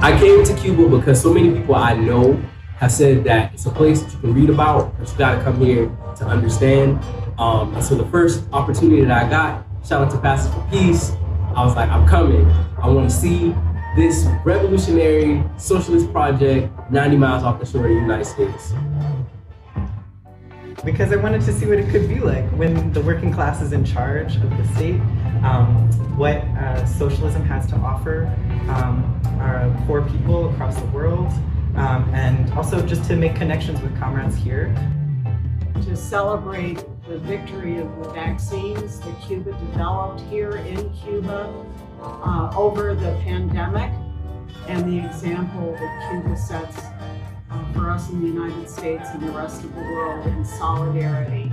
I came to Cuba because so many people I know have said that it's a place that you can read about, but you gotta come here to understand. And so the first opportunity that I got, shout out to Pastor for Peace, I was like, I'm coming. I wanna see this revolutionary socialist project 90 miles off the shore of the United States. Because I wanted to see what it could be like when the working class is in charge of the state, what socialism has to offer our poor people across the world, and also just to make connections with comrades here. To celebrate the victory of the vaccines that Cuba developed here in Cuba over the pandemic, and the example that Cuba sets for us in the United States and the rest of the world in solidarity,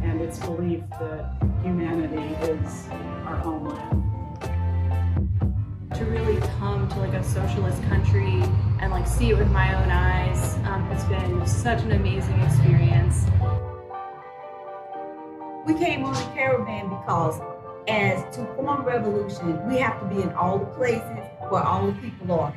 and its belief that humanity is our homeland. To really come to like a socialist country and like see it with my own eyes has been such an amazing experience. We came on the caravan because as to form revolution, we have to be in all the places where all the people are.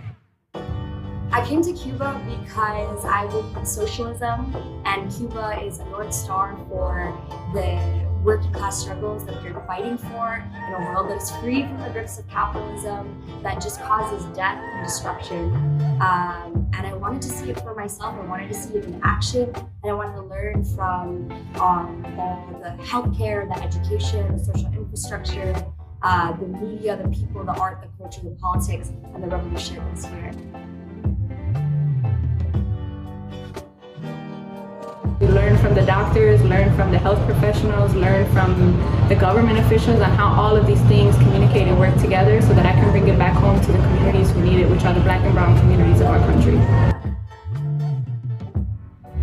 I came to Cuba because I believe in socialism, and Cuba is a North Star for the working class struggles that we're fighting for in a world that is free from the grips of capitalism that just causes death and destruction. And I wanted to see it for myself. I wanted to see it in action, and I wanted to learn from all the healthcare, the education, the social infrastructure, the media, the people, the art, the culture, the politics, and the revolution that's here. We learn from the doctors, learn from the health professionals, learn from the government officials on how all of these things communicate and work together so that I can bring it back home to the communities who need it, which are the Black and brown communities of our country.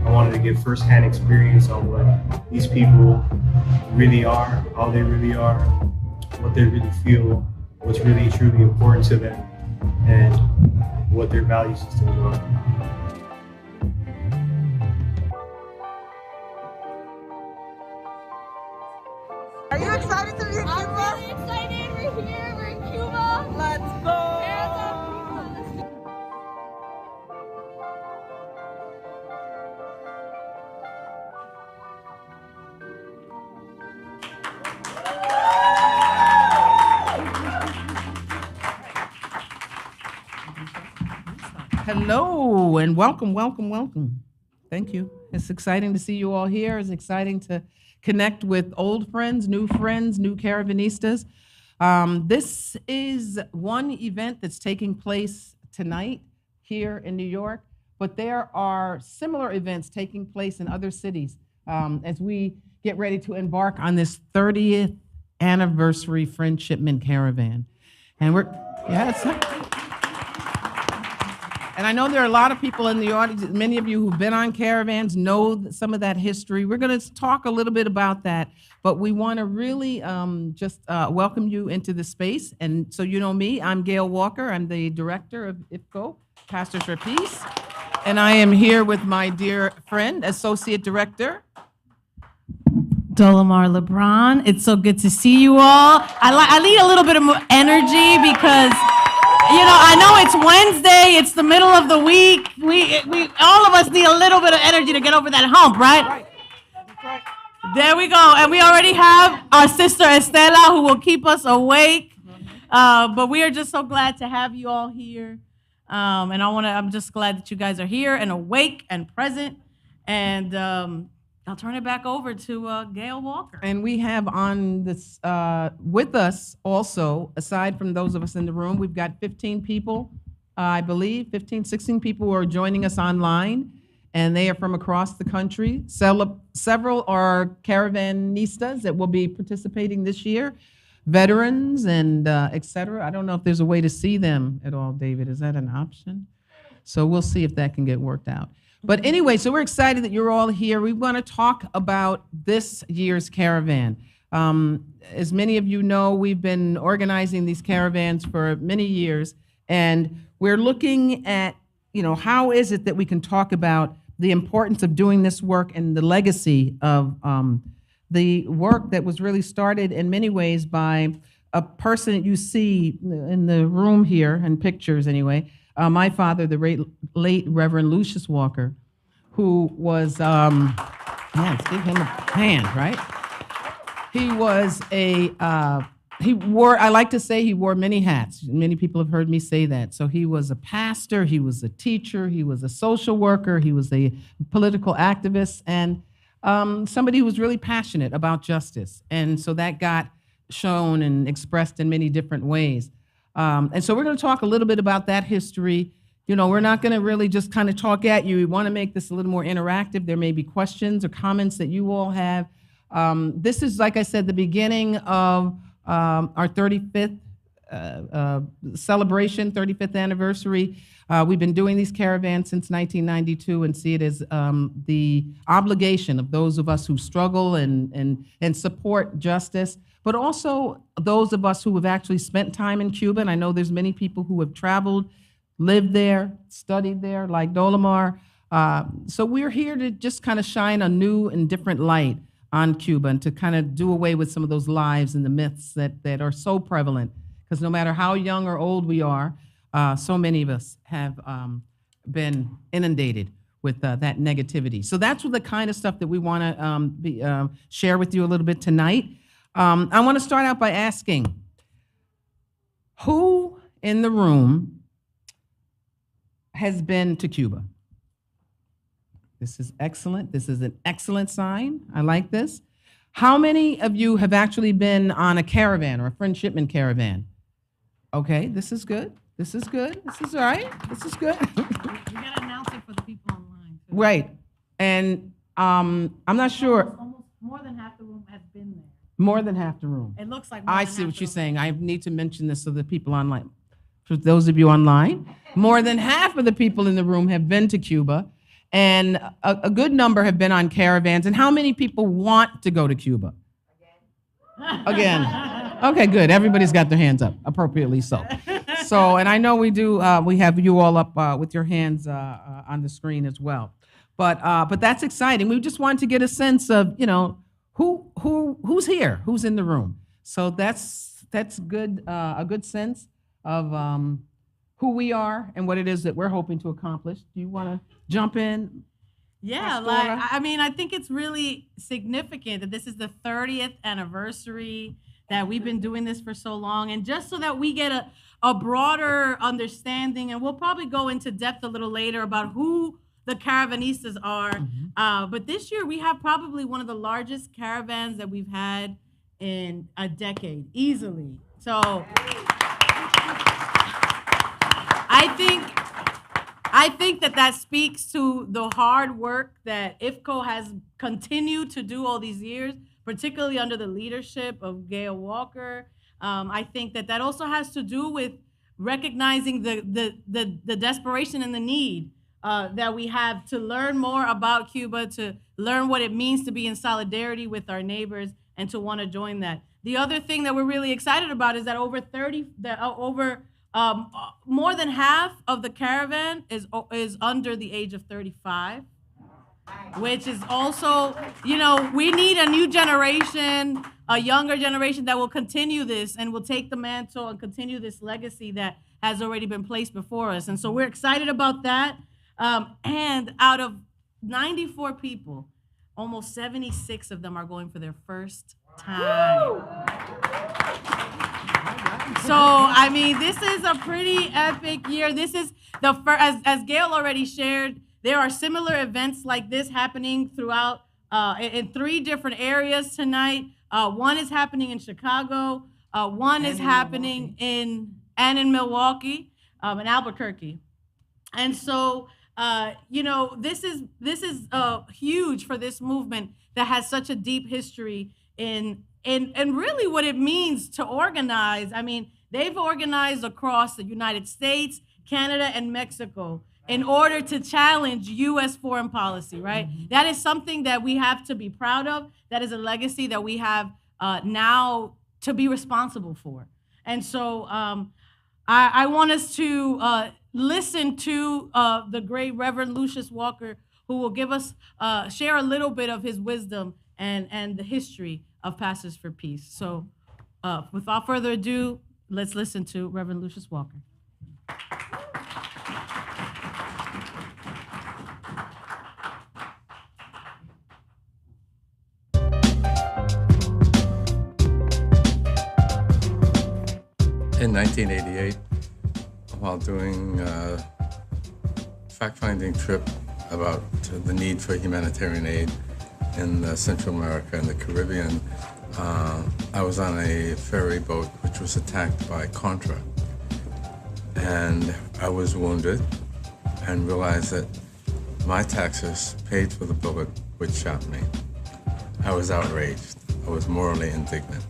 I wanted to get firsthand experience on what these people really are, how they really are, what they really feel, what's really truly important to them, and what their value systems are. Are you excited to be in Cuba? I'm really excited. We're here. We're in Cuba. Let's go. Hello and welcome, welcome, welcome. Thank you. It's exciting to see you all here. It's exciting to connect with old friends, new caravanistas. This is one event that's taking place tonight here in New York, but there are similar events taking place in other cities as we get ready to embark on this 30th anniversary Friendshipment Caravan. And and I know there are a lot of people in the audience, many of you who've been on caravans know some of that history. We're going to talk a little bit about that, but we want to really just welcome you into the space. And so you know me, I'm Gail Walker. I'm the director of IFCO, Pastors for Peace. And I am here with my dear friend, Associate Director, Dolomar LeBron. It's so good to see you all. I need a little bit of more energy because, you know, I know it's Wednesday, it's the middle of the week. We all of us need a little bit of energy to get over that hump, right? right. There we go. And we already have our sister Estela who will keep us awake. But we are just so glad to have you all here. And I'm just glad that you guys are here and awake and present. And I'll turn it back over to Gail Walker. And we have on this with us also, aside from those of us in the room, we've got 15 people, I believe, 16 people who are joining us online, and they are from across the country. Several are caravanistas that will be participating this year, veterans and et cetera. I don't know if there's a way to see them at all, David. Is that an option? So we'll see if that can get worked out. But anyway, so we're excited that you're all here. We want to talk about this year's caravan. As many of you know, we've been organizing these caravans for many years, and we're looking at, how is it that we can talk about the importance of doing this work and the legacy of the work that was really started in many ways by a person that you see in the room here, in pictures anyway, my father, the late Reverend Lucius Walker, who was, let's give him a hand, right? He was I like to say he wore many hats. Many people have heard me say that. So he was a pastor, he was a teacher, he was a social worker, he was a political activist, and somebody who was really passionate about justice. And so that got shown and expressed in many different ways. And so we're going to talk a little bit about that history. You know, we're not going to really just kind of talk at you. We want to make this a little more interactive. There may be questions or comments that you all have. This is, like I said, the beginning of our 35th celebration, 35th anniversary. We've been doing these caravans since 1992 and see it as the obligation of those of us who struggle and support justice, but also those of us who have actually spent time in Cuba. And I know there's many people who have traveled, lived there, studied there, like Dolamar. So we're here to just kind of shine a new and different light on Cuba and to kind of do away with some of those lies and the myths that are so prevalent. Because no matter how young or old we are, so many of us have been inundated with that negativity. So that's the kind of stuff that we want to share with you a little bit tonight. I want to start out by asking, who in the room has been to Cuba? This is excellent. This is an excellent sign. I like this. How many of you have actually been on a caravan or a friendshipment caravan? Okay, this is good. This is good. This is all right. This is good. We got to announce it for the people online. Too. Right. And I'm not sure. Almost more than half the room has been there. More than half the room. It looks like I see what you're saying. I need to mention this so the people online. For those of you online, more than half of the people in the room have been to Cuba, and a good number have been on caravans. And how many people want to go to Cuba? Again. Okay, good. Everybody's got their hands up, appropriately so. So, and I know we do. We have you all up with your hands on the screen as well. But that's exciting. We just wanted to get a sense of, you know, who's here, who's in the room. So that's good. A good sense of who we are and what it is that we're hoping to accomplish. Do you want to jump in? Yeah, Pastora? I mean, I think it's really significant that this is the 30th anniversary that we've been doing this for so long, and just so that we get a broader understanding, and we'll probably go into depth a little later about who the caravanistas are. Mm-hmm. But this year we have probably one of the largest caravans that we've had in a decade, easily. So I think that speaks to the hard work that IFCO has continued to do all these years, particularly under the leadership of Gail Walker. I think that also has to do with recognizing the desperation and the need that we have to learn more about Cuba, to learn what it means to be in solidarity with our neighbors, and to want to join that. The other thing that we're really excited about is that more than half of the caravan is under the age of 35, which is also, you know, we need a new generation, a younger generation that will continue this and will take the mantle and continue this legacy that has already been placed before us. And so we're excited about that. And out of 94 people, almost 76 of them are going for their first time. So, I mean, this is a pretty epic year. This is the first, as Gail already shared, there are similar events like this happening throughout, in 3 different areas tonight. One is happening in Chicago, one is happening in Milwaukee, in Albuquerque. And so, you know, this is huge for this movement that has such a deep history in really what it means to organize. I mean, they've organized across the United States, Canada, and Mexico in order to challenge U.S. foreign policy, right? Mm-hmm. That is something that we have to be proud of. That is a legacy that we have now to be responsible for. And so I want us to listen to the great Reverend Lucius Walker, who will give us, share a little bit of his wisdom and the history of Pastors for Peace. So Without further ado, let's listen to Reverend Lucius Walker. In 1988, while doing a fact-finding trip about the need for humanitarian aid in Central America and the Caribbean, I was on a ferry boat which was attacked by Contra. And I was wounded and realized that my taxes paid for the bullet which shot me. I was outraged. I was morally indignant.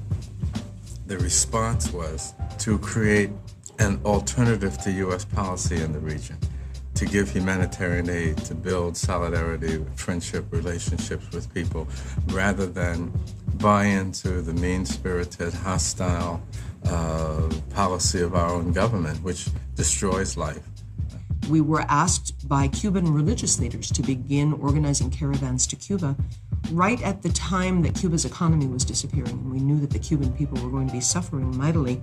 The response was to create an alternative to U.S. policy in the region, to give humanitarian aid, to build solidarity, friendship, relationships with people, rather than buy into the mean-spirited, hostile policy of our own government, which destroys life. We were asked by Cuban religious leaders to begin organizing caravans to Cuba right at the time that Cuba's economy was disappearing, and we knew that the Cuban people were going to be suffering mightily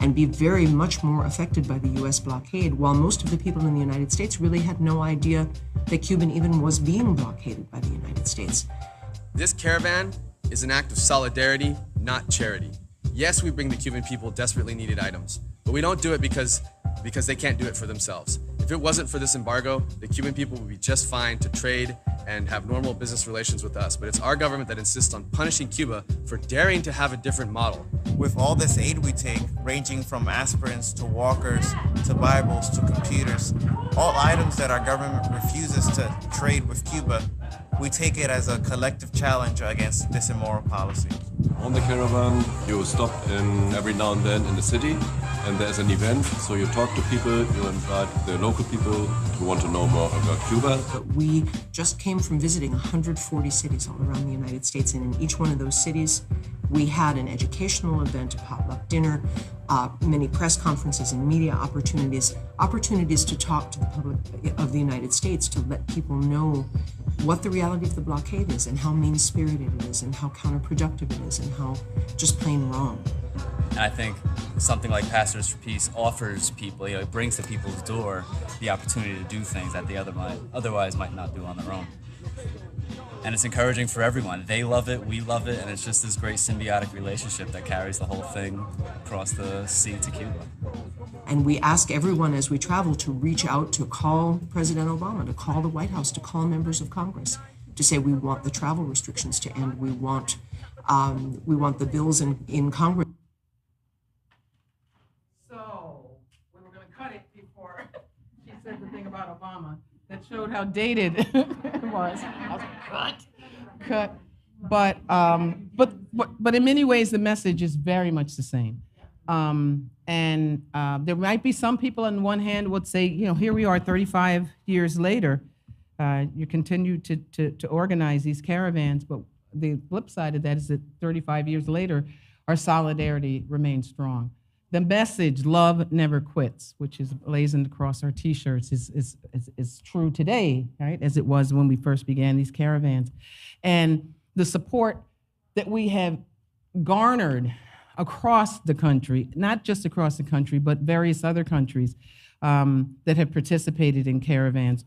and be very much more affected by the U.S. blockade, while most of the people in the United States really had no idea that Cuba even was being blockaded by the United States. This caravan is an act of solidarity, not charity. Yes, we bring the Cuban people desperately needed items, but we don't do it because they can't do it for themselves. If it wasn't for this embargo, the Cuban people would be just fine to trade and have normal business relations with us. But it's our government that insists on punishing Cuba for daring to have a different model. With all this aid we take, ranging from aspirins to walkers to Bibles to computers, all items that our government refuses to trade with Cuba, we take it as a collective challenge against this immoral policy. On the caravan, you stop every now and then in the city, and there's an event, so you talk to people, you invite the local people who want to know more about Cuba. We just came from visiting 140 cities all around the United States, and in each one of those cities, we had an educational event, a potluck dinner, many press conferences and media opportunities to talk to the public of the United States, to let people know what the reality of the blockade is and how mean-spirited it is and how counterproductive it is and how just plain wrong. And I think something like Pastors for Peace offers people, it brings to people's door the opportunity to do things that they otherwise might not do on their own. And it's encouraging for everyone. They love it, we love it, and it's just this great symbiotic relationship that carries the whole thing across the sea to Cuba. And we ask everyone as we travel to reach out, to call President Obama, to call the White House, to call members of Congress, to say we want the travel restrictions to end, we want the bills in Congress. So, we were going to cut it before she said the thing about Obama that showed how dated it was. I was like, cut. But in many ways, the message is very much the same. There might be some people on one hand would say, here we are 35 years later, you continue to organize these caravans, but the flip side of that is that 35 years later, our solidarity remains strong. The message, love never quits, which is blazoned across our T-shirts, is true today, right, as it was when we first began these caravans. And the support that we have garnered across the country, not just across the country, but various other countries that have participated in caravans,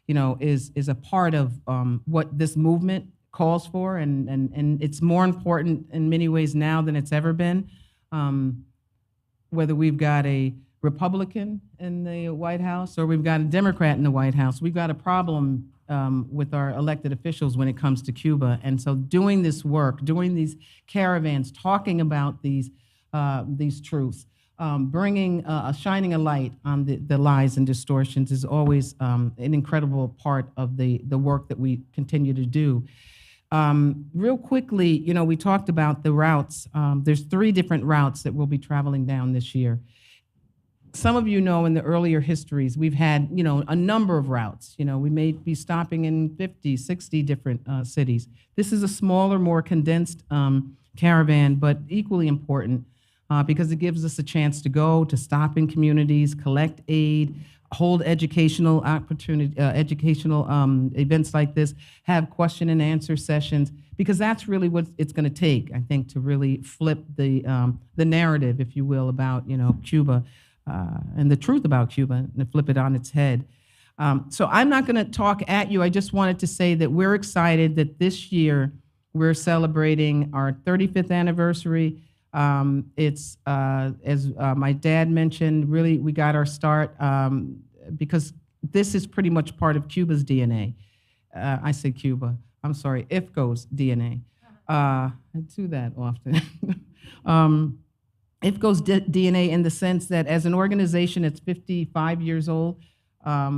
is a part of what this movement calls for, and it's more important in many ways now than it's ever been. Whether we've got a Republican in the White House or we've got a Democrat in the White House, we've got a problem with our elected officials when it comes to Cuba. And so doing this work, doing these caravans, talking about these truths, shining a light on the lies and distortions is always an incredible part of the work that we continue to do. Real quickly, we talked about the routes. There's 3 different routes that we'll be traveling down this year. Some of you know in the earlier histories, we've had, a number of routes. We may be stopping in 50, 60 different cities. This is a smaller, more condensed caravan, but equally important because it gives us a chance to stop in communities, collect aid, hold educational events like this, have question and answer sessions, because that's really what it's going to take, I think, to really flip the narrative, if you will, about Cuba and the truth about Cuba, and flip it on its head. So I'm not going to talk at you. I just wanted to say that we're excited that this year we're celebrating our 35th anniversary. It's, as my dad mentioned, really we got our start because this is pretty much part of Cuba's DNA. I say Cuba, I'm sorry, IFCO's DNA. I do that often. IFCO's DNA in the sense that as an organization, it's 55 years old.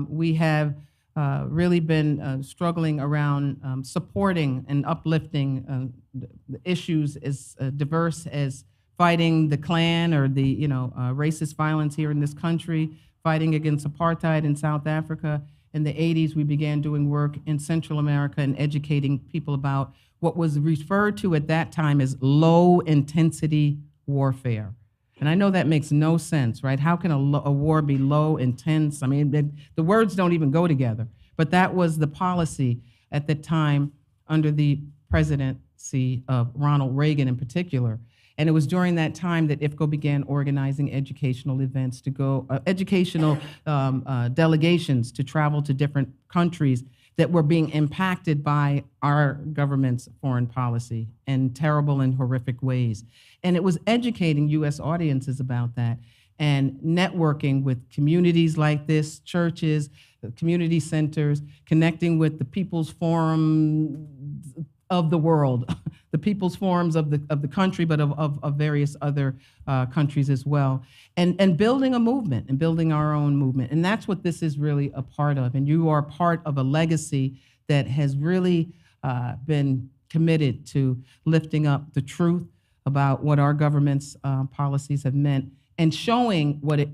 We have really been struggling around supporting and uplifting the issues as diverse as fighting the Klan or the racist violence here in this country, fighting against apartheid in South Africa. In the 80s, we began doing work in Central America and educating people about what was referred to at that time as low-intensity warfare. And I know that makes no sense, right? How can a war be low, intense? I mean, the words don't even go together. But that was the policy at the time under the presidency of Ronald Reagan in particular. And it was during that time that IFCO began organizing educational events to go, educational delegations to travel to different countries that were being impacted by our government's foreign policy in terrible and horrific ways. And it was educating US audiences about that and networking with communities like this, churches, community centers, connecting with the People's Forum of the world, the People's Forums of the country, but of various other countries as well, and building a movement and building our own movement. And that's what this is really a part of. And you are part of a legacy that has really been committed to lifting up the truth about what our government's policies have meant and showing what a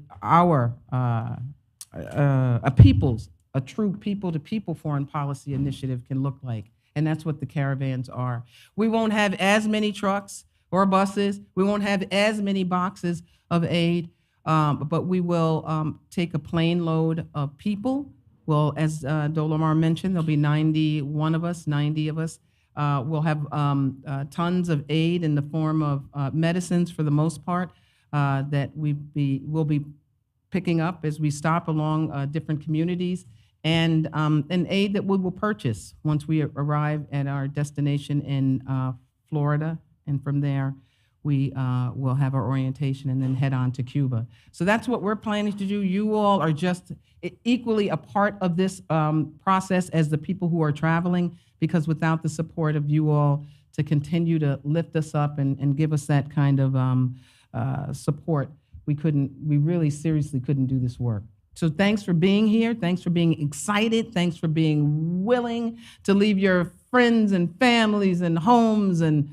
true people-to-people foreign policy initiative can look like. And that's what the caravans are. We won't have as many trucks or buses. We won't have as many boxes of aid, but we will take a plane load of people. Well, as Dolomar mentioned, there'll be 90 of us. We'll have tons of aid in the form of medicines for the most part that we'll be picking up as we stop along different communities. And an aid that we will purchase once we arrive at our destination in Florida. And from there, we will have our orientation and then head on to Cuba. So that's what we're planning to do. You all are just equally a part of this process as the people who are traveling, because without the support of you all to continue to lift us up and give us that kind of support, we really seriously couldn't do this work. So thanks for being here. Thanks for being excited. Thanks for being willing to leave your friends and families and homes and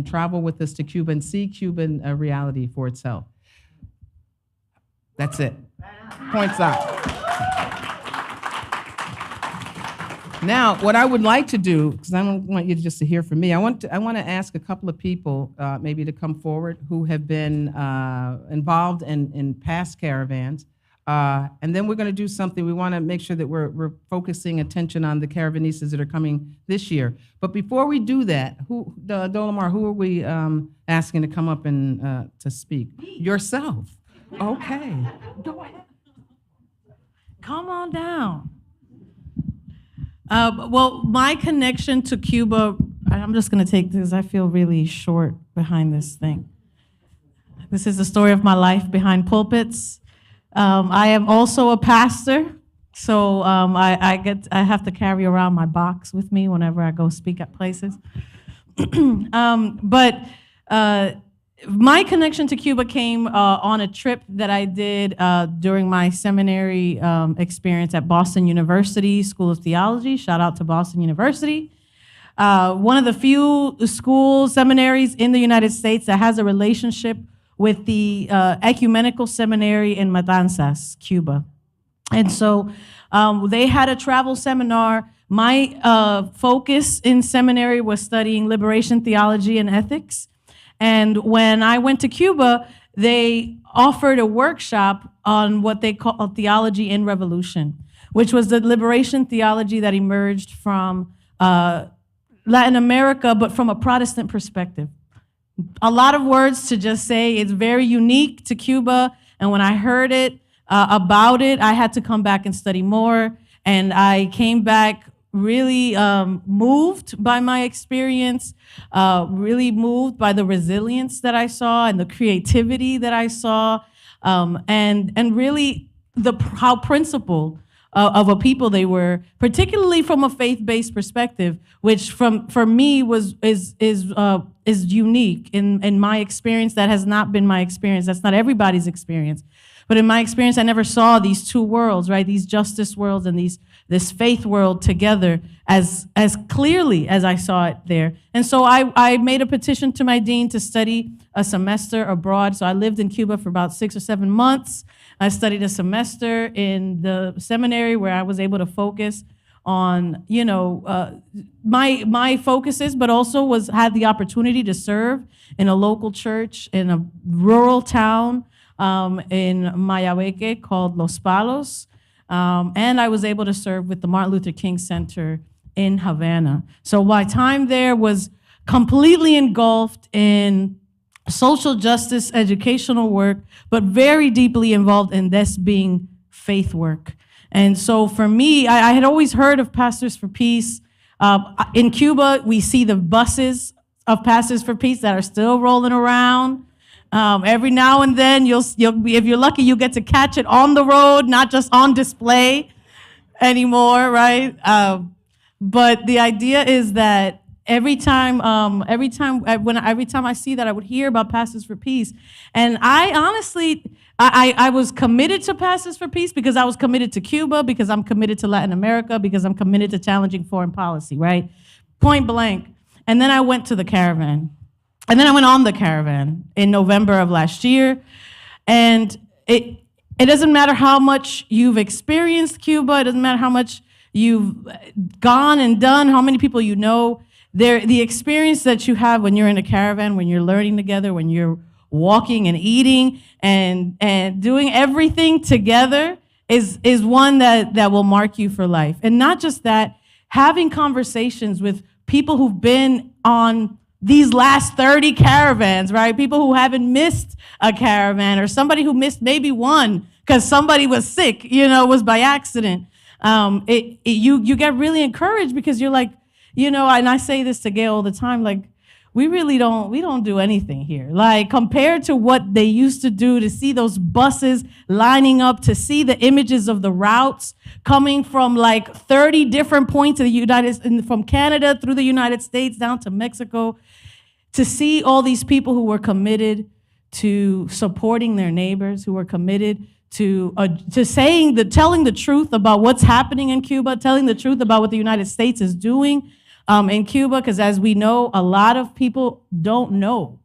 travel with us to Cuba and see Cuban reality for itself. That's it. Points out. Now, what I would like to do, because I don't want you just to hear from me, I want to ask a couple of people maybe to come forward who have been involved in past caravans. And then we're going to do something. We want to make sure that we're focusing attention on the caravanistas that are coming this year. But before we do that, Dolomar, who are we asking to come up and to speak? Yourself. Okay. Go ahead. Come on down. Well, my connection to Cuba, I'm just going to take this. I feel really short behind this thing. This is the story of my life behind pulpits. I am also a pastor, so I have to carry around my box with me whenever I go speak at places. But my connection to Cuba came on a trip that I did during my seminary experience at Boston University School of Theology. Shout out to Boston University. One of the few seminaries in the United States that has a relationship with the ecumenical seminary in Matanzas, Cuba. And so they had a travel seminar. My focus in seminary was studying liberation theology and ethics. And when I went to Cuba, they offered a workshop on what they call theology in revolution, which was the liberation theology that emerged from Latin America, but from a Protestant perspective. A lot of words to just say it's very unique to Cuba. And when I heard it about it, I had to come back and study more. And I came back really moved by my experience, really moved by the resilience that I saw and the creativity that I saw, and really how principled of a people they were, particularly from a faith-based perspective, which for me is unique in my experience. That has not been my experience. That's not everybody's experience. But in my experience, I never saw these two worlds, right? These justice worlds and this faith world together as clearly as I saw it there. And so I made a petition to my dean to study a semester abroad. So I lived in Cuba for about 6 or 7 months. I studied a semester in the seminary where I was able to focus on, my focuses, but also had the opportunity to serve in a local church in a rural town in Mayabeque called Los Palos. And I was able to serve with the Martin Luther King Center in Havana. So my time there was completely engulfed in social justice, educational work, but very deeply involved in this being faith work. And so for me, I had always heard of Pastors for Peace. In Cuba, we see the buses of Pastors for Peace that are still rolling around. Every now and then, if you're lucky, you get to catch it on the road, not just on display anymore, right? But the idea is that every time I see that, I would hear about Pastors for Peace, and I honestly, I was committed to Pastors for Peace because I was committed to Cuba, because I'm committed to Latin America, because I'm committed to challenging foreign policy, right? Point blank. And then I went to the caravan. And then I went on the caravan in November of last year. And it doesn't matter how much you've experienced Cuba, it doesn't matter how much you've gone and done, how many people you know. The experience that you have when you're in a caravan, when you're learning together, when you're walking and eating and doing everything together is one that will mark you for life. And not just that, having conversations with people who've been on these last 30 caravans, right? People who haven't missed a caravan, or somebody who missed maybe one because somebody was sick, was by accident. You get really encouraged because you're like, and I say this to Gail all the time, like, we don't do anything here. Like, compared to what they used to do, to see those buses lining up, to see the images of the routes coming from like 30 different points of the from Canada through the United States down to Mexico, to see all these people who were committed to supporting their neighbors, who were committed to telling the truth about what's happening in Cuba, telling the truth about what the United States is doing in Cuba, because as we know, a lot of people don't know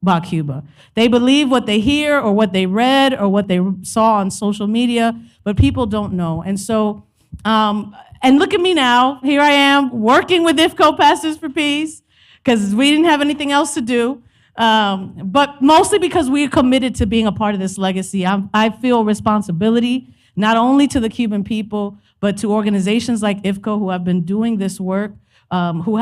about Cuba. They believe what they hear or what they read or what they saw on social media, but people don't know. And so, and look at me now, here I am working with IFCO Pastors for Peace, because we didn't have anything else to do, but mostly because we're committed to being a part of this legacy. I feel responsibility, not only to the Cuban people, but to organizations like IFCO who have been doing this work, who we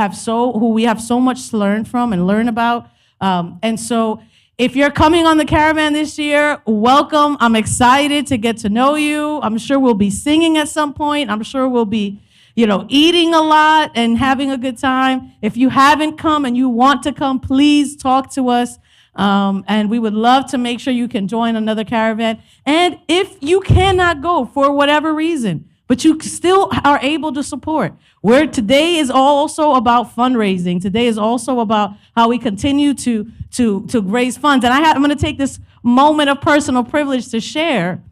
have so much to learn from and learn about. And so if you're coming on the caravan this year, welcome. I'm excited to get to know you. I'm sure we'll be singing at some point. I'm sure we'll be eating a lot and having a good time. If you haven't come and you want to come, please talk to us. And we would love to make sure you can join another caravan. And if you cannot go for whatever reason, but you still are able to support, where today is also about fundraising. Today is also about how we continue to raise funds. And I'm going to take this moment of personal privilege to share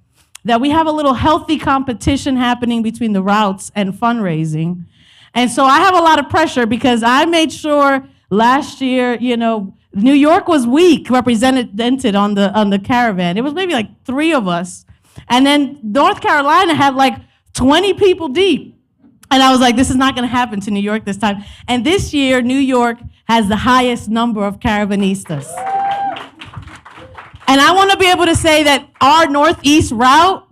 that we have a little healthy competition happening between the routes and fundraising. And so I have a lot of pressure because I made sure last year, New York was weak represented on the caravan. It was maybe like 3 of us. And then North Carolina had like 20 people deep. And I was like, this is not going to happen to New York this time. And this year, New York has the highest number of caravanistas. And I want to be able to say that our Northeast route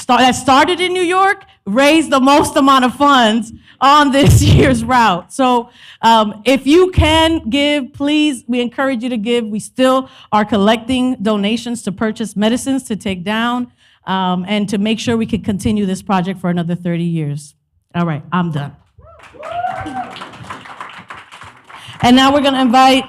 that started in New York raise the most amount of funds on this year's route. So if you can give, please, we encourage you to give. We still are collecting donations to purchase medicines to take down and to make sure we can continue this project for another 30 years. All right, I'm done. And now we're going to invite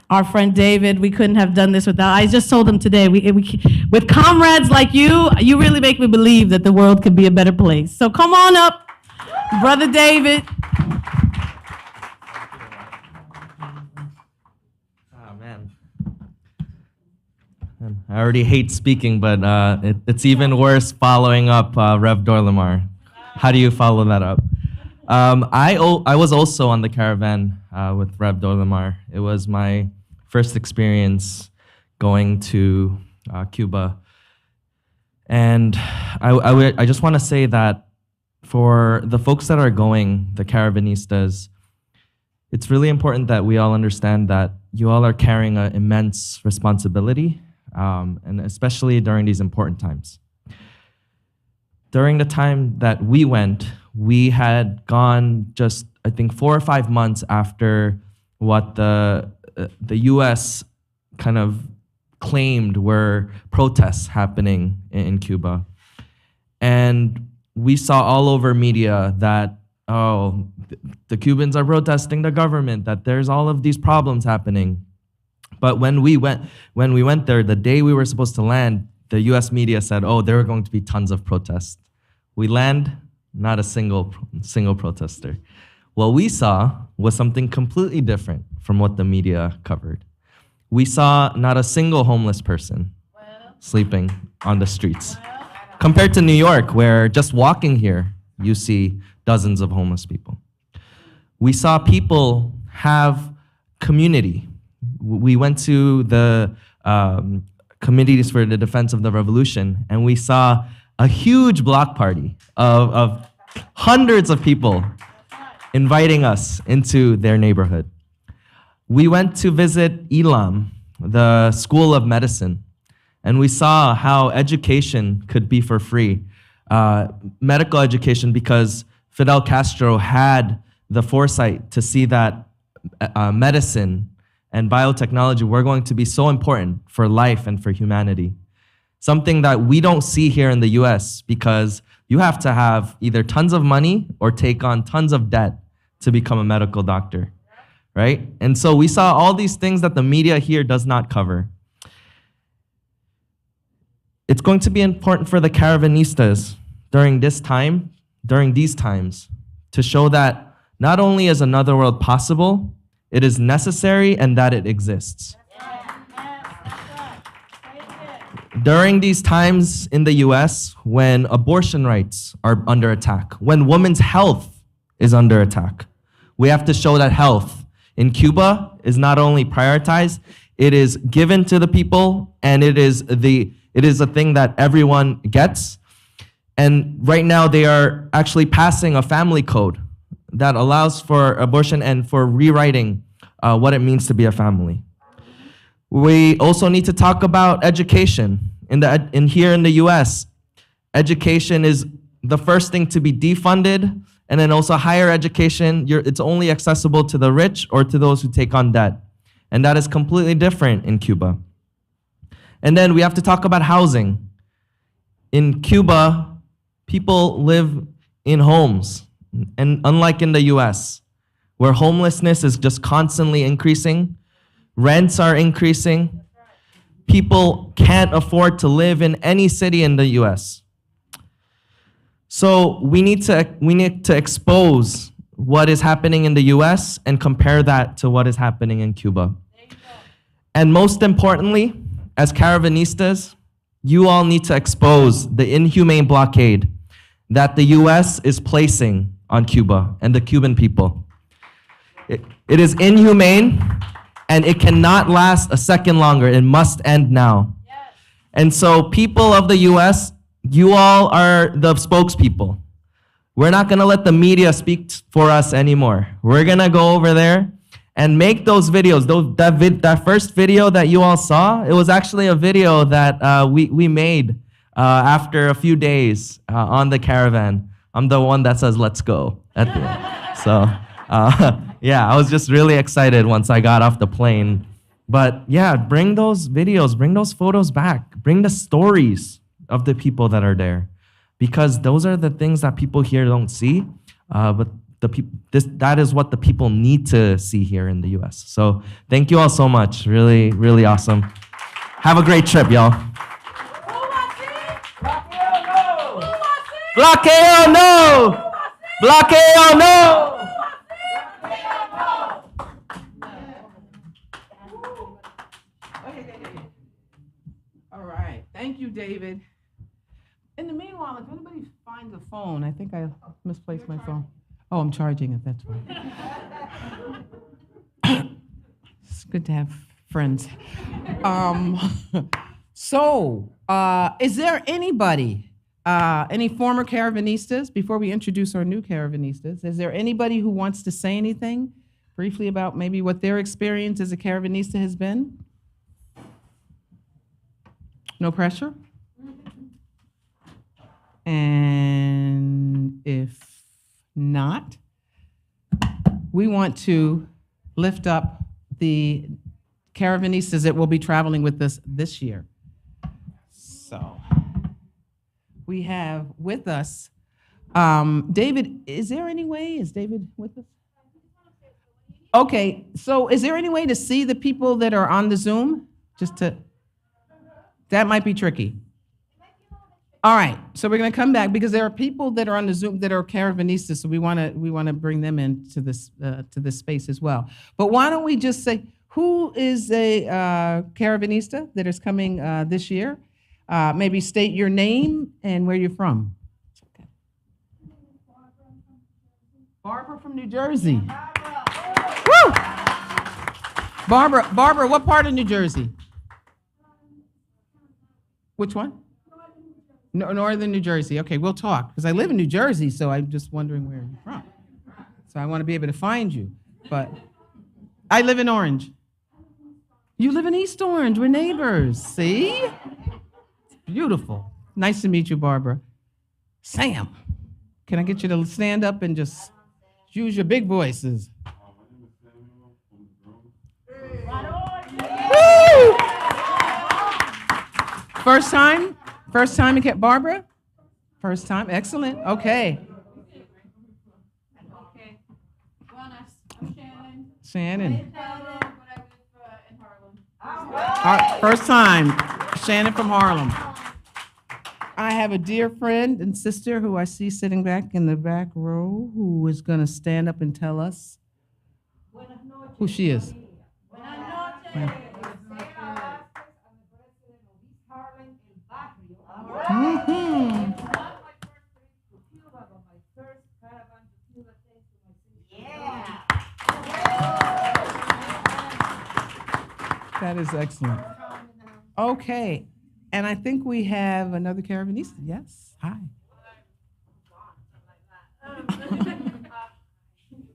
our friend David. We couldn't have done this without, I just told him today, with comrades like you, you really make me believe that the world could be a better place. So come on up, Brother David. Oh, man. I already hate speaking, but it's even worse following up Rev Dorlamar. How do you follow that up? I was also on the caravan with Rev Dorlamar. It was my first experience going to Cuba. And I just want to say that for the folks that are going, the caravanistas, it's really important that we all understand that you all are carrying an immense responsibility, and especially during these important times. During the time that we went, we had gone just, I think, 4 or 5 months after what the U.S. kind of claimed were protests happening in Cuba. And we saw all over media that, oh, the Cubans are protesting the government, that there's all of these problems happening. But when we went there, the day we were supposed to land, the U.S. media said, oh, there are going to be tons of protests. We land, not a single protester. What we saw was something completely different from what the media covered. We saw not a single homeless person sleeping on the streets. Compared to New York, where just walking here, you see dozens of homeless people. We saw people have community. We went to the Committees for the Defense of the Revolution, and we saw a huge block party of hundreds of people inviting us into their neighborhood. We went to visit Elam, the School of Medicine, and we saw how education could be for free. Medical education, because Fidel Castro had the foresight to see that medicine and biotechnology were going to be so important for life and for humanity. Something that we don't see here in the US, because you have to have either tons of money or take on tons of debt to become a medical doctor, right? And so we saw all these things that the media here does not cover. It's going to be important for the caravanistas during these times, to show that not only is another world possible, it is necessary and that it exists. During these times in the US, when abortion rights are under attack, when women's health is under attack, we have to show that health in Cuba is not only prioritized, it is given to the people, and it is a thing that everyone gets. And right now they are actually passing a family code that allows for abortion and for rewriting what it means to be a family. We also need to talk about education. Here in the US, education is the first thing to be defunded, and then also higher education, it's only accessible to the rich or to those who take on debt. And that is completely different in Cuba. And then we have to talk about housing. In Cuba, people live in homes, and unlike in the US, where homelessness is just constantly increasing, rents are increasing, people can't afford to live in any city in the US. So we need to expose what is happening in the US and compare that to what is happening in Cuba. And most importantly, as caravanistas, you all need to expose the inhumane blockade that the US is placing on Cuba and the Cuban people. It is inhumane, and it cannot last a second longer. It must end now. And so people of the US, you all are the spokespeople. We're not gonna let the media speak for us anymore. We're gonna go over there and make those videos. That first video that you all saw, it was actually a video that we made after a few days on the caravan, I'm the one that says, let's go at the end. So, yeah, I was just really excited once I got off the plane. But yeah, bring those videos, bring those photos back, bring the stories of the people that are there, because those are the things that people here don't see. But that is what the people need to see here in the U.S. So thank you all so much. Really, really awesome. Have a great trip, y'all. Blockade or no! Blockade or no! All right. Thank you, David. In the meanwhile, if anybody finds a phone, I think I misplaced my phone. Oh, I'm charging it, that's why. It's good to have friends. Is there anybody, any former caravanistas, before we introduce our new caravanistas, is there anybody who wants to say anything briefly about maybe what their experience as a caravanista has been? No pressure? And if not, we want to lift up the caravanistas that will be traveling with us this year. So we have with us David. Is David with us? Okay, so is there any way to see the people that are on the Zoom? That might be tricky. All right, so we're going to come back because there are people that are on the Zoom that are caravanistas, so we want to bring them into this space as well. But why don't we just say who is a caravanista that is coming this year? Maybe state your name and where you're from. Okay. Barbara from New Jersey. Woo! Barbara, what part of New Jersey? Which one? Northern New Jersey. Okay, we'll talk, because I live in New Jersey, so I'm just wondering where you're from. So I want to be able to find you. But I live in Orange. You live in East Orange. We're neighbors. See? It's beautiful. Nice to meet you, Barbara. Sam, can I get you to stand up and just use your big voices? Woo! First time? First time in Barbara? First time, excellent, okay. Shannon. First time, Shannon from Harlem. I have a dear friend and sister who I see sitting back in the back row who is gonna stand up and tell us who she is. Mm-hmm. That is excellent. Okay, and I think we have another caravanista. Yes, hi.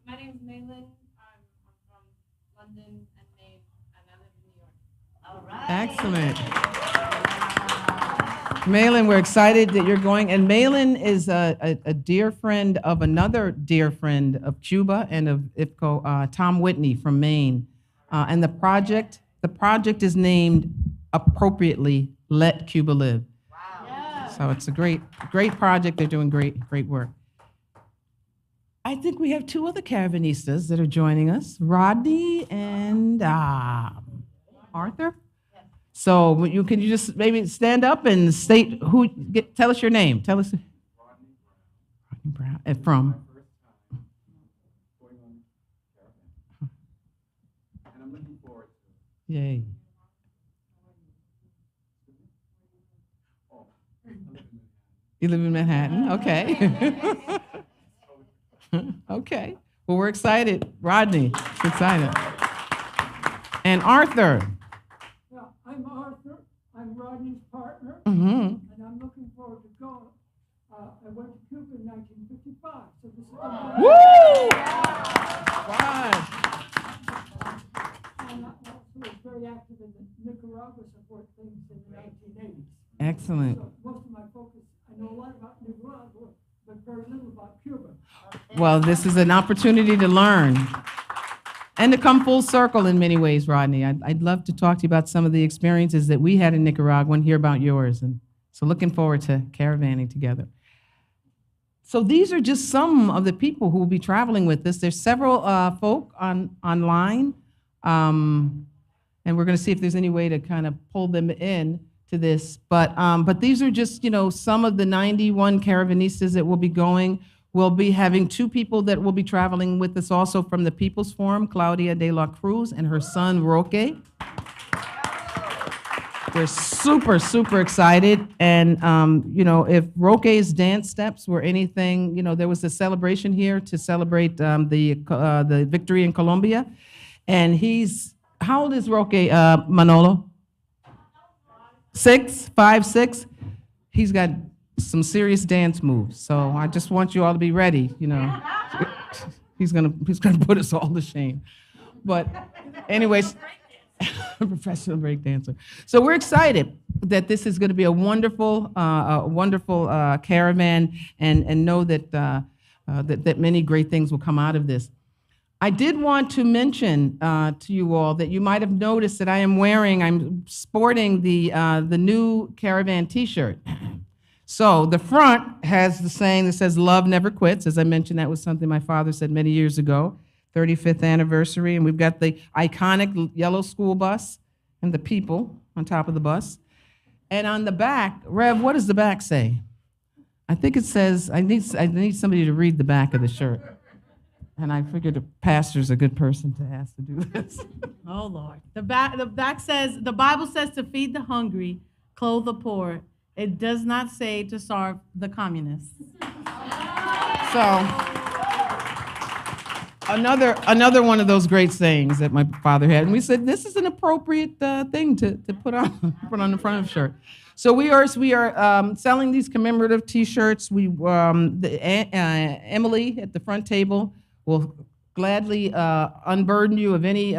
My name is Maylin. I'm from London and Maine, and I live in New York. All right. Excellent. Maylin, we're excited that you're going. And Maylin is a dear friend of another dear friend of Cuba and of IFCO, Tom Whitney from Maine. And the project is named appropriately, Let Cuba Live. Wow. Yeah. So it's a great project. They're doing great work. I think we have two other caravanista that are joining us, Rodney and Arthur. So can you just maybe stand up and state tell us your name. Tell us. Rodney Brown. From? And I'm looking forward to it. Yay. You live in Manhattan? Okay. Okay. Well, we're excited. Rodney, excited. And Arthur. I'm Arthur. I'm Rodney's partner, Mm-hmm. and I'm looking forward to going. I went to Cuba in 1955, so this is Woo! Right. And I also was very active in the Nicaragua support things in the 1980s. Excellent. So most of my very little about Cuba. Well, this is an opportunity to learn and to come full circle in many ways, Rodney. I'd love to talk to you about some of the experiences that we had in Nicaragua and hear about yours. And so looking forward to caravanning together. So these are just some of the people who will be traveling with us. There's several folk online, and we're going to see if there's any way to kind of pull them in to this. But these are just, some of the 91 caravanistas that will be going. We'll be having two people that will be traveling with us also from the People's Forum, Claudia de la Cruz and her son, Roque. We're super, super excited. And, if Roque's dance steps were anything, there was a celebration here to celebrate the victory in Colombia. And how old is Roque, Manolo? 5, 6. He's got some serious dance moves. So I just want you all to be ready, He's gonna put us all to shame. But anyways, professional break dancer. So we're excited that this is going to be a wonderful caravan, and know that that many great things will come out of this. I did want to mention to you all that you might have noticed that I'm sporting the new caravan T-shirt. So the front has the saying that says "Love never quits." As I mentioned, that was something my father said many years ago. 35th anniversary, and we've got the iconic yellow school bus and the people on top of the bus. And on the back, Rev, what does the back say? I think it says, I need somebody to read the back of the shirt. And I figured the pastor's a good person to ask to do this. Oh, Lord. The back says, the Bible says to feed the hungry, clothe the poor. It does not say to starve the communists. So, another one of those great sayings that my father had, and we said this is an appropriate thing to put on the front of the shirt. So we are selling these commemorative T-shirts. Emily at the front table will gladly unburden you of any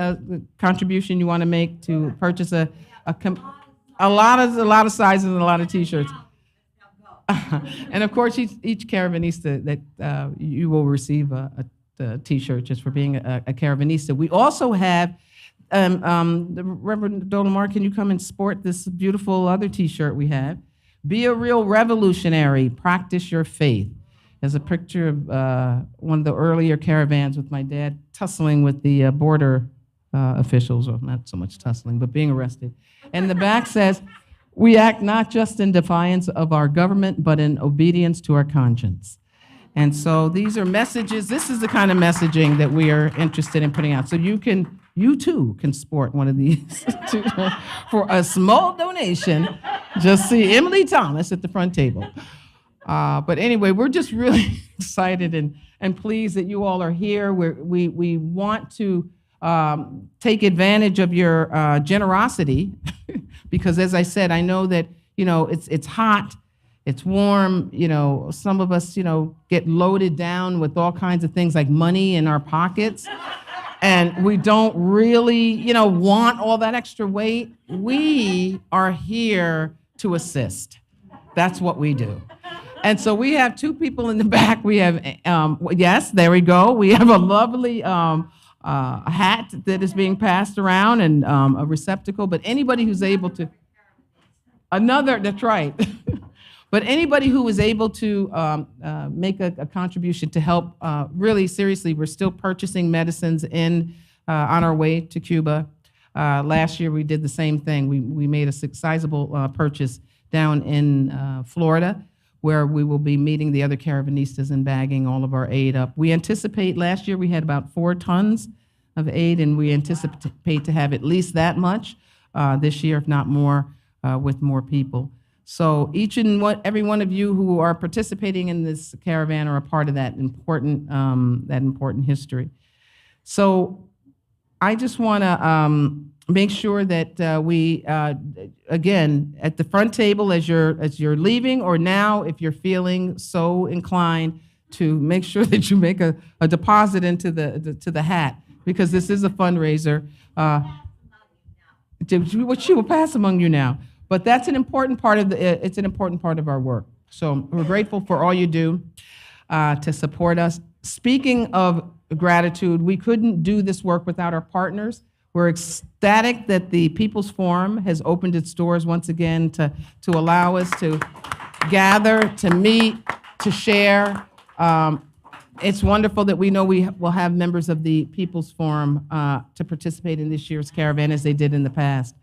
contribution you want to make to purchase a lot of sizes and a lot of T-shirts. And of course, each caravanista that you will receive a T-shirt just for being a caravanista. We also have, Reverend Dolomar, can you come and sport this beautiful other T-shirt we have? Be a real revolutionary, practice your faith. There's a picture of one of the earlier caravans with my dad tussling with the border officials, or not so much tussling, but being arrested. And the back says, we act not just in defiance of our government, but in obedience to our conscience. And so these are messages. This is the kind of messaging that we are interested in putting out. So you too can sport one of these for a small donation. Just see Emily Thomas at the front table. But anyway, we're just really excited and pleased that you all are here. We want to take advantage of your generosity because, as I said, I know that it's hot. It's warm, some of us, get loaded down with all kinds of things like money in our pockets. And we don't really, want all that extra weight. We are here to assist. That's what we do. And so we have two people in the back. We have, yes, there we go. We have a lovely hat that is being passed around and a receptacle. But anybody who's able to, that's right. But anybody who is able to make a contribution to help, really seriously, we're still purchasing medicines on our way to Cuba. Last year we did the same thing. We made a sizable purchase down in Florida, where we will be meeting the other caravanistas and bagging all of our aid up. We anticipate, last year we had about 4 tons of aid, and we anticipate to have at least that much this year, if not more, with more people. So each and every one of you who are participating in this caravan are a part of that important history. So I just want to make sure that we, again, at the front table as you're leaving, or now if you're feeling so inclined, to make sure that you make a deposit into the hat, because this is a fundraiser. What she will pass among you now. But that's an important part of it's an important part of our work. So we're grateful for all you do. to support us. Speaking of gratitude, we couldn't do this work without our partners. We're ecstatic that the People's Forum has opened its doors once again to allow us to gather, to meet, to share. It's wonderful that we know we will have members of the People's Forum to participate in this year's caravan as they did in the past.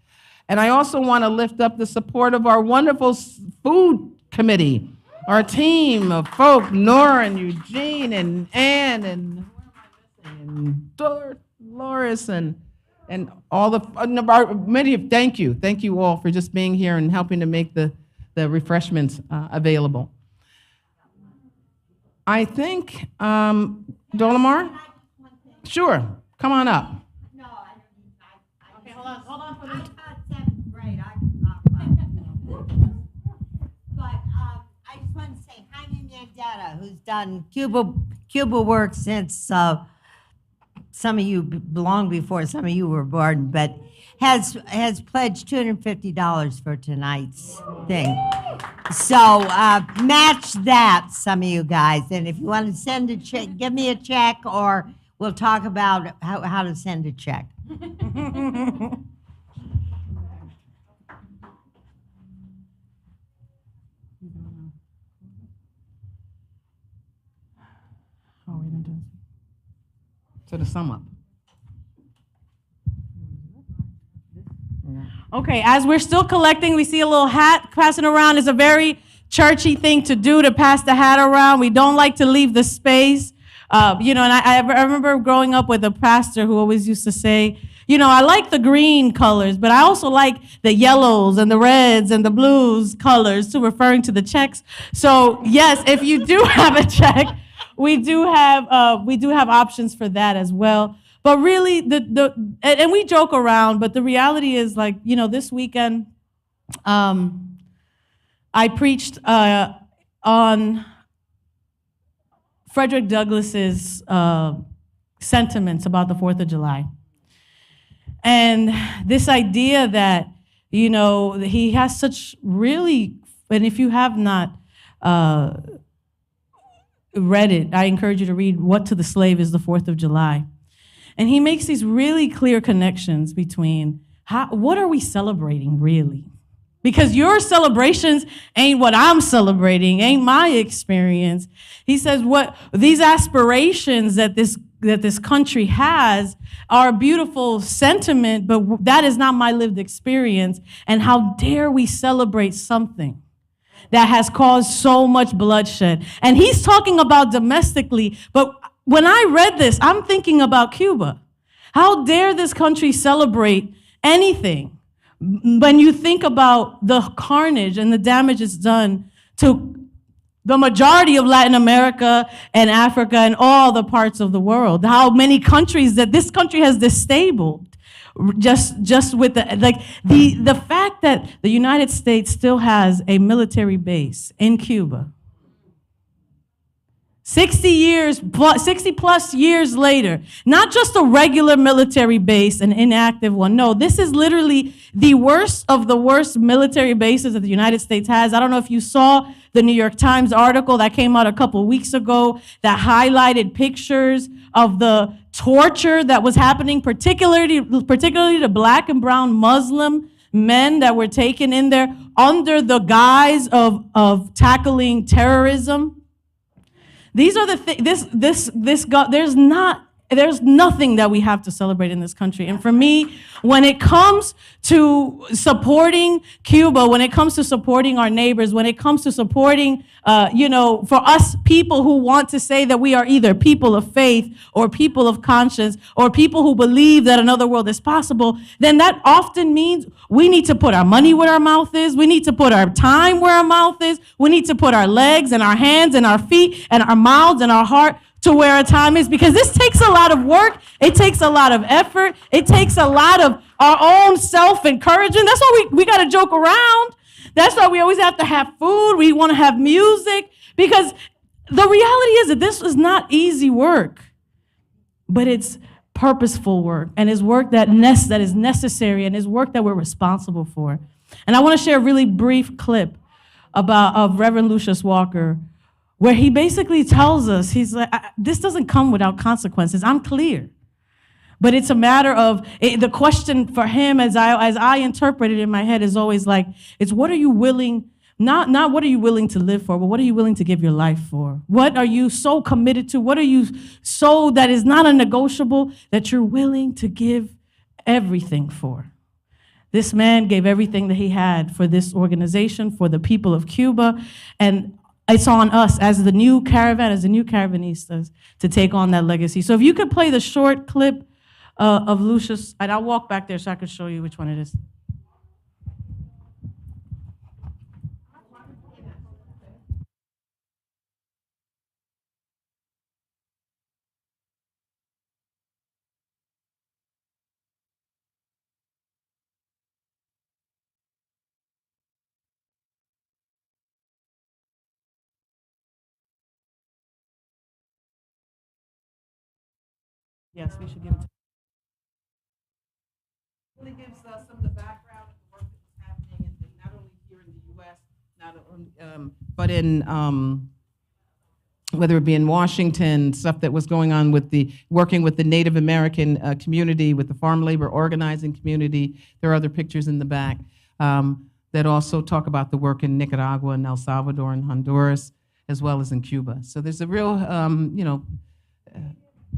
And I also want to lift up the support of our wonderful food committee, our team of folk, Nora and Eugene and Ann and Dolores and all the many. Thank you all for just being here and helping to make the refreshments available. I think, Dolamar? Sure, come on up. Okay, hold on for this. But I just want to say Jaime Mandetta, who's done Cuba work since some of you long before some of you were born, but has pledged $250 for tonight's thing. So match that, some of you guys. And if you want to send a check, give me a check, or we'll talk about how to send a check. So to sum up. Okay, as we're still collecting, we see a little hat passing around. It's a very churchy thing to do, to pass the hat around. We don't like to leave the space. And I remember growing up with a pastor who always used to say, I like the green colors, but I also like the yellows and the reds and the blues colors, too, referring to the checks. So yes, if you do have a check, we do have options for that as well. But really, and we joke around, but the reality is, this weekend, I preached on Frederick Douglass's sentiments about the 4th of July. And this idea that, he has such really, and if you have not read it, I encourage you to read What to the Slave is the 4th of July. And he makes these really clear connections between what are we celebrating really? Because your celebrations ain't what I'm celebrating, ain't my experience. He says what these aspirations that this country has are a beautiful sentiment, but that is not my lived experience. And how dare we celebrate something that has caused so much bloodshed? And he's talking about domestically, but when I read this, I'm thinking about Cuba. How dare this country celebrate anything when you think about the carnage and the damage it's done to the majority of Latin America and Africa and all the parts of the world? How many countries that this country has disabled just with the fact that the United States still has a military base in Cuba. 60 plus years later, not just a regular military base, an inactive one. No, this is literally the worst of the worst military bases that the United States has. I don't know if you saw the New York Times article that came out a couple weeks ago that highlighted pictures of the torture that was happening, particularly to Black and brown Muslim men that were taken in there under the guise of tackling terrorism. These are the things. There's nothing that we have to celebrate in this country. And for me, when it comes to supporting Cuba, when it comes to supporting our neighbors, when it comes to supporting, for us people who want to say that we are either people of faith or people of conscience or people who believe that another world is possible, then that often means we need to put our money where our mouth is. We need to put our time where our mouth is. We need to put our legs and our hands and our feet and our mouths and our heart to where our time is, because this takes a lot of work. It takes a lot of effort. It takes a lot of our own self-encouragement. That's why we got to joke around. That's why we always have to have food. We want to have music, because the reality is that this is not easy work, but it's purposeful work, and it's work that is necessary, and it's work that we're responsible for. And I want to share a really brief clip of Reverend Lucius Walker where he basically tells us, he's like, this doesn't come without consequences. I'm clear. But it's a matter of, the question for him, as I interpret it in my head, is always like, it's what are you willing, not what are you willing to live for, but what are you willing to give your life for? What are you so committed to? What are you so that is not a negotiable that you're willing to give everything for? This man gave everything that he had for this organization, for the people of Cuba, and it's on us as the new caravan, as the new caravanistas, to take on that legacy. So if you could play the short clip of Lucius, and I'll walk back there so I can show you which one it is. Yes, we should give it to really gives some of the background of the work that was happening, and not only here in the U.S., not only, but in whether it be in Washington, stuff that was going on with working with the Native American community, with the farm labor organizing community. There are other pictures in the back that also talk about the work in Nicaragua and El Salvador and Honduras, as well as in Cuba. So there's a real,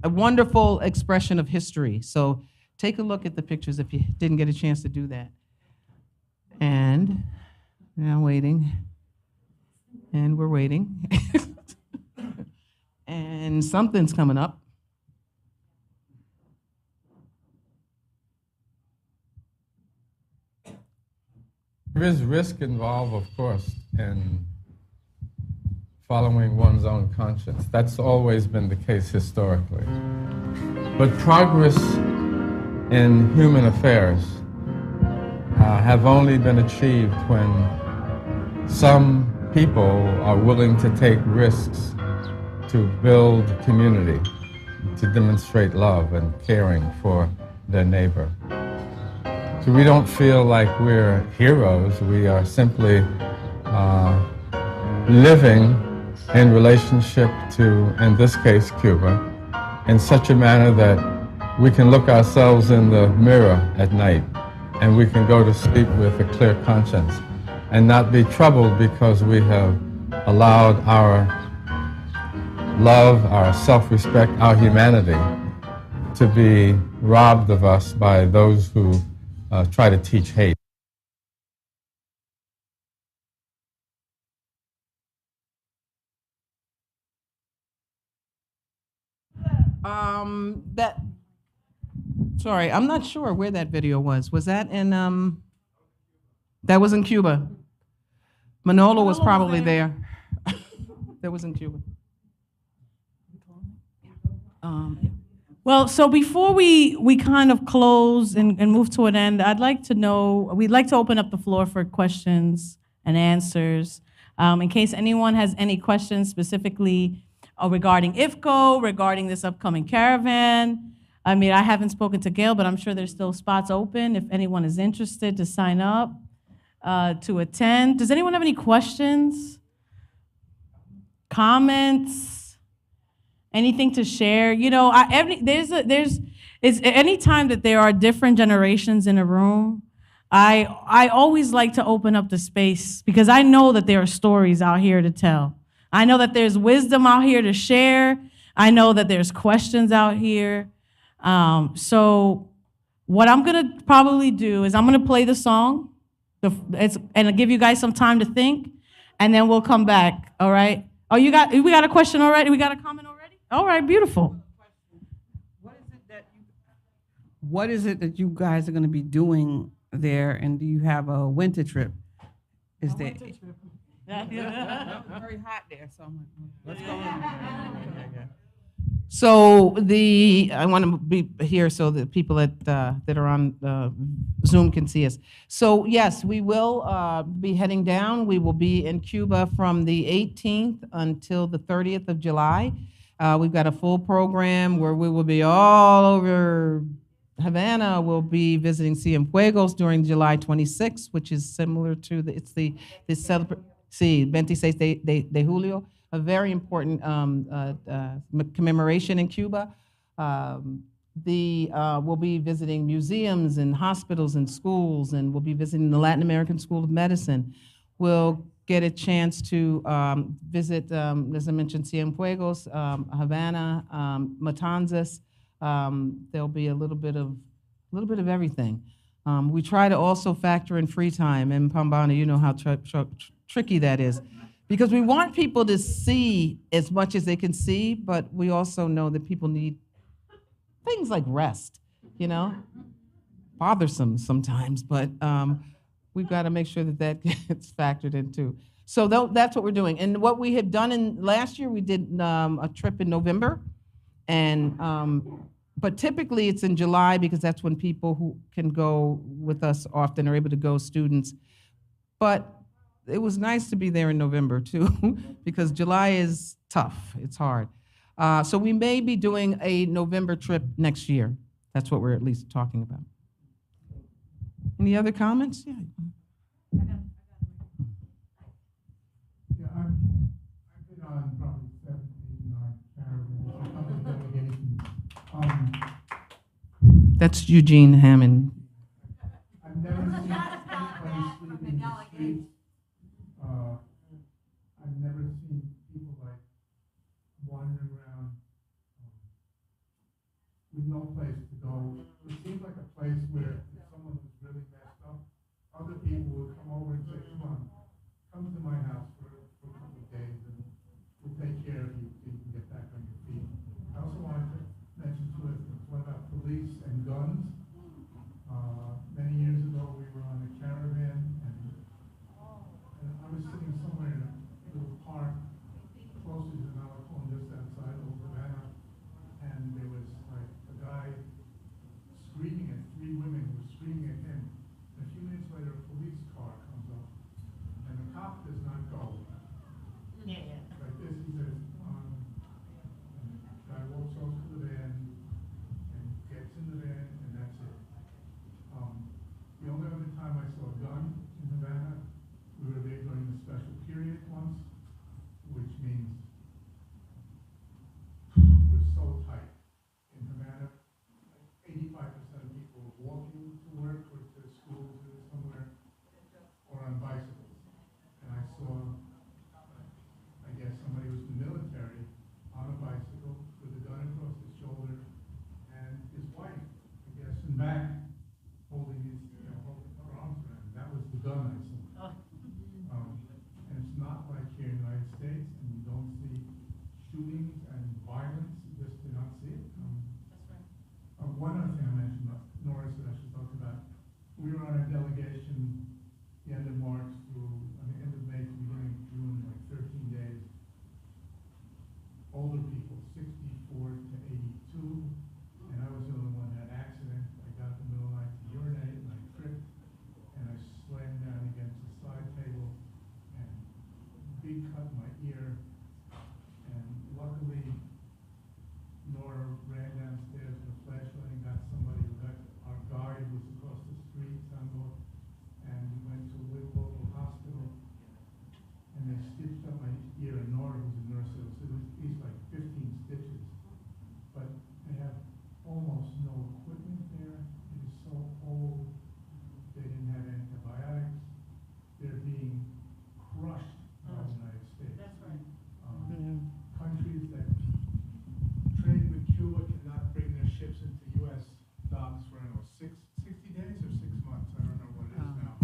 a wonderful expression of history. So take a look at the pictures if you didn't get a chance to do that. And now waiting. And we're waiting. And something's coming up. There is risk involved, of course, in following one's own conscience. That's always been the case historically. But progress in human affairs have only been achieved when some people are willing to take risks to build community, to demonstrate love and caring for their neighbor. So we don't feel like we're heroes. We are simply living in relationship to, in this case, Cuba, in such a manner that we can look ourselves in the mirror at night and we can go to sleep with a clear conscience and not be troubled because we have allowed our love, our self-respect, our humanity to be robbed of us by those who try to teach hate. Sorry, I'm not sure where that video was. Was that in, that was in Cuba. Manolo was probably there. That was in Cuba. Well, so before we kind of close and move to an end, I'd like to know, we'd like to open up the floor for questions and answers. In case anyone has any questions specifically regarding IFCO, regarding this upcoming caravan. I mean, I haven't spoken to Gail, but I'm sure there's still spots open if anyone is interested to sign up to attend. Does anyone have any questions? Comments? Anything to share? You know, it's any time that there are different generations in a room, I always like to open up the space because I know that there are stories out here to tell. I know that there's wisdom out here to share. I know that there's questions out here. So what I'm gonna probably do is I'm gonna play the song, and I'll give you guys some time to think, and then we'll come back. All right? Oh, we got a question already? We got a comment already? All right, beautiful. What is it that you guys are going to be doing there, and do you have a winter trip? Is there? Very hot there, so I'm like, what's going on? So I want to be here so the people that are on Zoom can see us. So yes, we will be heading down. We will be in Cuba from the 18th until the 30th of July. We've got a full program where we will be all over Havana. We'll be visiting Cienfuegos during July 26th, which is similar to the 26 de julio a very important commemoration in Cuba. We'll be visiting museums and hospitals and schools, and we'll be visiting the Latin American School of Medicine. We'll get a chance to visit, as I mentioned, Cienfuegos, Havana, Matanzas. There'll be a little bit of everything. We try to also factor in free time, and Pambana, you know how tricky that is, because we want people to see as much as they can see, but we also know that people need things like rest, you know, bothersome sometimes, but we've got to make sure that that gets factored in too. So that's what we're doing. And what we had done last year, we did a trip in November, and but typically it's in July because that's when people who can go with us often are able to go, students. But it was nice to be there in November too, because July is tough, it's hard. So we may be doing a November trip next year. That's what we're at least talking about. Any other comments? Yeah. Yeah, I've been on probably 7, 8, 9 caravans, a couple of delegations. That's Eugene Hammond. I've never seen anybody sleeping in the streets. I've never seen people like wandering around with no place to go. It seems like a place where if someone was really messed up, other people would come over and say, come to my house for a couple of days and we'll take care of you so you can get back on your feet. I also wanted to mention two other things. One about police and guns. Many years ago, we were on a caravan and I was sitting somewhere in a little park closer to Malacon, just outside of Havana, and there was like a guy screaming at 3 women who were screaming at him. And a few minutes later, a police car comes up, and the cop does not go. Yeah. Like this, he says, and the guy walks over to the van and gets in the van, and that's it. The only other time I saw a gun in Havana, we were there during the special period once, which means it was so tight. In Havana, 85% of people were walking to work or to school to somewhere, or on bicycles. And I saw, I guess somebody who was in the military on a bicycle with a gun across his shoulder, and his wife, I guess, in back, holding his, holding her arms around him. That was the gun I saw. And it's not like here in the United States, and you don't see shootings and violence. You just do not see it. One other thing I mentioned, Nora said I should talk about. We were on a delegation the end of March through, end of May to beginning of June, like 13 days. Older people, 64 to 82, and I was the only one that had accident. I got up in the middle of the night to urinate, and I tripped, and I slammed down against the side table, and big cut in my ear, and luckily Nora ran downstairs with a flashlight and got somebody who got, our guide was across the street, Sango, and we went to a local hospital, and they stitched up my ear, and Nora was a nurse, so it was at least like 15 stitches, but they have almost no equipment there. It is so old. They didn't have antibiotics. They're being crushed by the United States. That's right. Countries that trade with Cuba cannot bring their ships into U.S. docks for, I don't know, 60 days or 6 months. I don't know what it is now.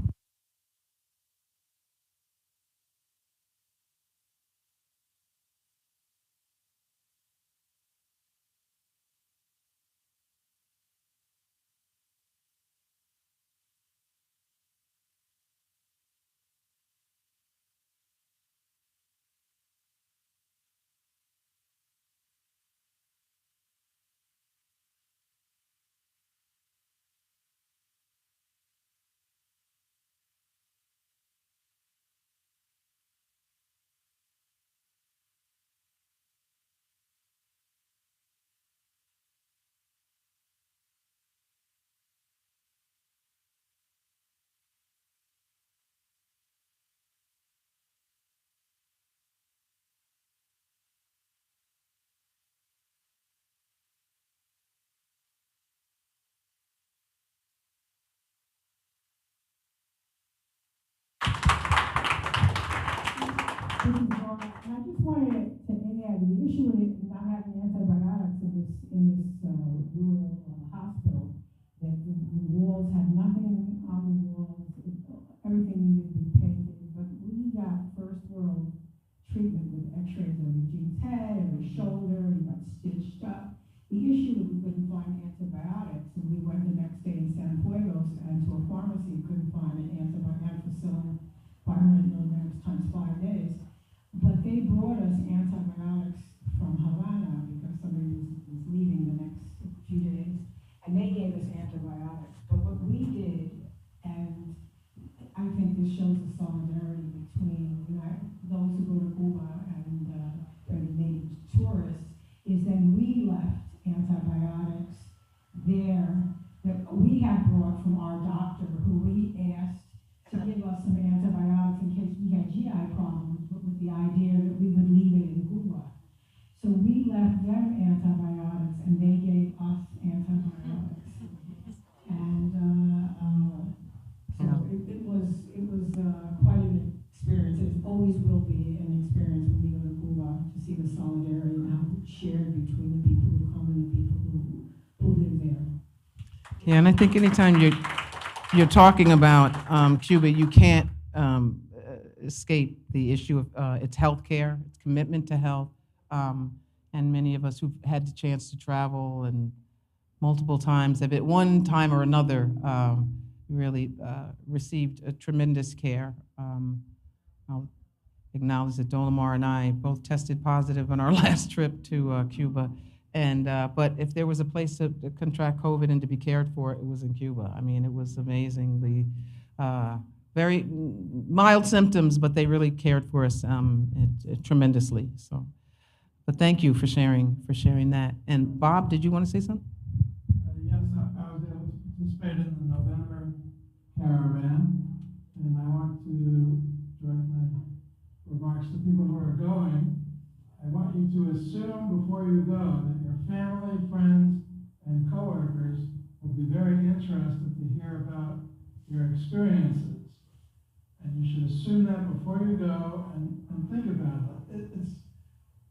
I just wanted to add the issue with it not having antibiotics in this rural hospital. That the walls had nothing on the walls. Everything needed to be painted. But we got first world treatment with X-rays of Eugene's head and his shoulder. He got stitched up. The issue was we couldn't find antibiotics, and we went the next day in San Fuegos and to a pharmacy, couldn't find an antibiotic ampicillin 500 milligrams times 5 days. But they brought us antibiotics from Havana because somebody was leaving the next few days, and they gave us antibiotics. But what we did, and I think this shows the solidarity between those who go to Cuba and the native tourists, is that we left antibiotics there that we had brought from our doctor, who we asked to give us some antibiotics in case we had GI problems, but with the idea that we would leave it in Cuba. So we left them antibiotics, and they gave us antibiotics. And so it was quite an experience. It always will be an experience when you go to Cuba to see the solidarity and how it's shared between the people who come and the people who live there. Yeah, and I think anytime you're talking about Cuba, you can't escape the issue of its health care, its commitment to health, and many of us who've had the chance to travel and multiple times have at one time or another really received a tremendous care. I'll acknowledge that Dolimar and I both tested positive on our last trip to Cuba. And but if there was a place to contract COVID and to be cared for, it was in Cuba. I mean, it was amazingly very mild symptoms, but they really cared for us tremendously. So, but thank you for sharing that. And Bob, did you want to say something? Yes, I was able to participate in the November caravan, and I want to direct my remarks to people who are going. I want you to assume before you go that your family, friends, and coworkers will be very interested to hear about your experiences. And you should assume that before you go and think about it. It's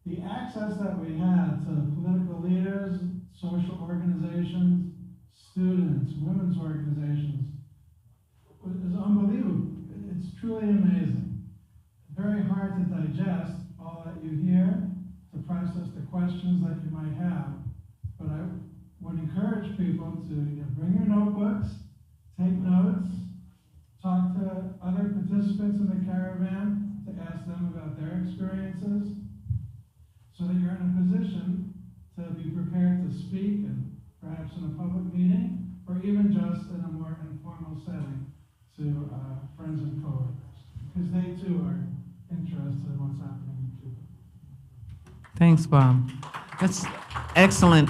the access that we had to political leaders, social organizations, students, women's organizations is unbelievable. It's truly amazing. Very hard to digest all that you hear, to process the questions that you might have. But I would encourage people to bring your notebooks, take notes, talk to other participants in the caravan to ask them about their experiences, so that you're in a position to be prepared to speak, and perhaps in a public meeting, or even just in a more informal setting to friends and coworkers, because they too are interested in what's happening in Cuba. Thanks, Bob. That's excellent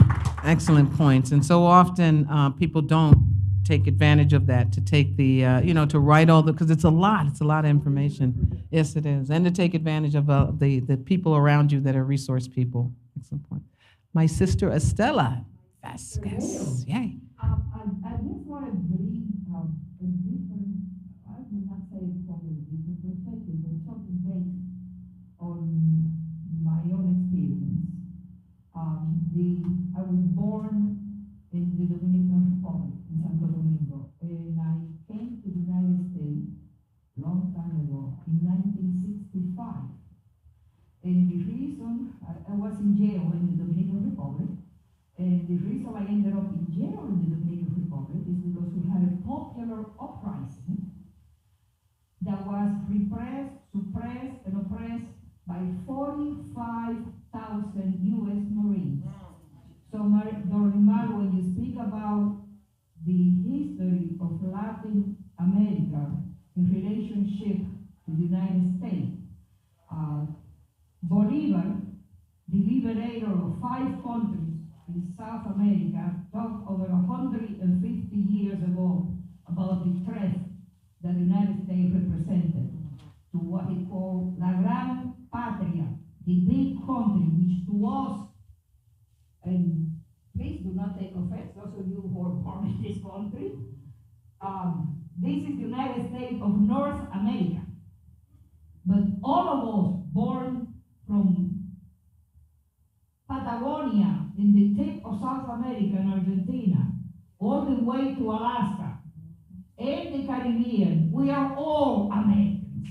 points. And so often people don't take advantage of that, to take the, to write all because it's a lot of information. Yes, it is. And to take advantage of the people around you that are resource people. Excellent point. My sister Estela Vasquez. Yay. I just want to bring a different, I would not say probably a different perspective, but something based on my own experience. I was born in the Dominican Republic, in Santo Domingo, and I came to the United States a long time ago, in 1965. And the reason, I was in jail in the Dominican Republic, and the reason I ended up in jail in the Dominican Republic is because we had a popular uprising that was repressed, suppressed, and oppressed by 45,000 U.S. Marines. So, Dolimar, when you speak about the history of Latin America in relationship to the United States, Bolivar, the liberator of 5 countries in South America, talked over 150 years ago about the threat that the United States represented to what he called La Gran Patria, the big country, which to us, and please do not take offense, those of you who are born in this country, this is the United States of North America. But all of us born from Patagonia in the tip of South America and Argentina, all the way to Alaska, and the Caribbean, we are all Americans.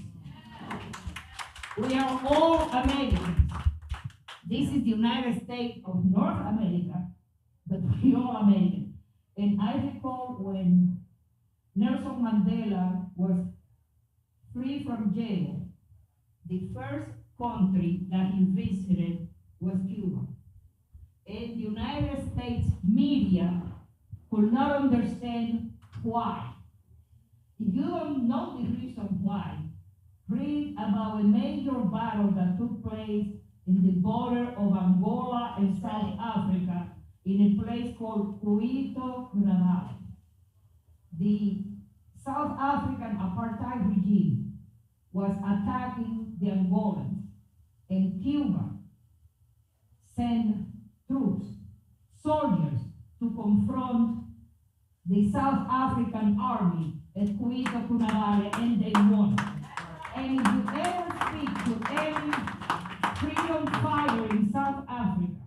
We are all Americans. This is the United States of North America, but we are all Americans. And I recall when Nelson Mandela was free from jail, the first country that he visited was Cuba. And the United States media could not understand why. If you don't know the reason why, read about a major battle that took place in the border of Angola and South Africa in a place called Cuba. The South African apartheid regime was attacking the Angolans, and Cuba sent troops, soldiers, to confront the South African army at Cuba, and they won. And if you ever speak to any freedom fighter in South Africa,